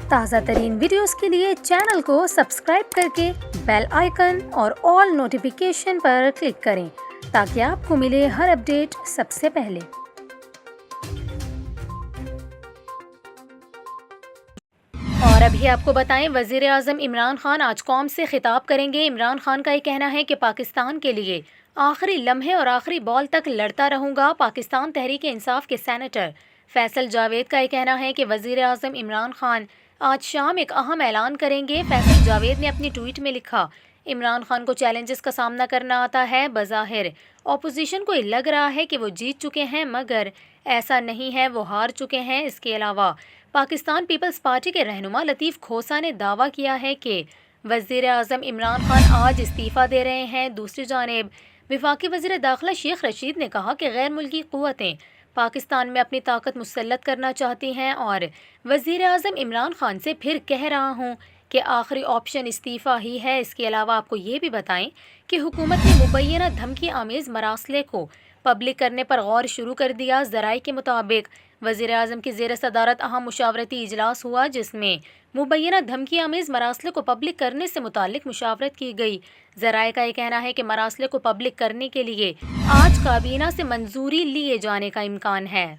تازہ ترین ویڈیوز کے لیے چینل کو سبسکرائب کر کے بیل آئیکن اور آل نوٹیفیکیشن پر کلک کریں تاکہ آپ کو ملے ہر اپڈیٹ سب سے پہلے۔ اور ابھی آپ کو بتائیں، وزیر اعظم عمران خان آج قوم سے خطاب کریں گے۔ عمران خان کا یہ کہنا ہے کہ پاکستان کے لیے آخری لمحے اور آخری بال تک لڑتا رہوں گا۔ پاکستان تحریک انصاف کے سینیٹر فیصل جاوید کا یہ کہنا ہے کہ وزیر اعظم عمران خان آج شام ایک اہم اعلان کریں گے۔ فیصل جاوید نے اپنی ٹویٹ میں لکھا، عمران خان کو چیلنجز کا سامنا کرنا آتا ہے۔ بظاہر اپوزیشن کو یہ لگ رہا ہے کہ وہ جیت چکے ہیں، مگر ایسا نہیں ہے، وہ ہار چکے ہیں۔ اس کے علاوہ پاکستان پیپلز پارٹی کے رہنما لطیف کھوسہ نے دعویٰ کیا ہے کہ وزیر اعظم عمران خان آج استعفیٰ دے رہے ہیں۔ دوسری جانب وفاقی وزیر داخلہ شیخ رشید نے کہا کہ غیر ملکی قوتیں پاکستان میں اپنی طاقت مسلط کرنا چاہتی ہیں اور وزیر اعظم عمران خان سے پھر کہہ رہا ہوں کہ آخری آپشن استعفیٰ ہی ہے۔ اس کے علاوہ آپ کو یہ بھی بتائیں کہ حکومت نے مبینہ دھمکی آمیز مراسلے کو پبلک کرنے پر غور شروع کر دیا۔ ذرائع کے مطابق وزیر اعظم کی زیر صدارت اہم مشاورتی اجلاس ہوا، جس میں مبینہ دھمکی آمیز مراسلے کو پبلک کرنے سے متعلق مشاورت کی گئی۔ ذرائع کا یہ کہنا ہے کہ مراسلے کو پبلک کرنے کے لیے آج کابینہ سے منظوری لیے جانے کا امکان ہے۔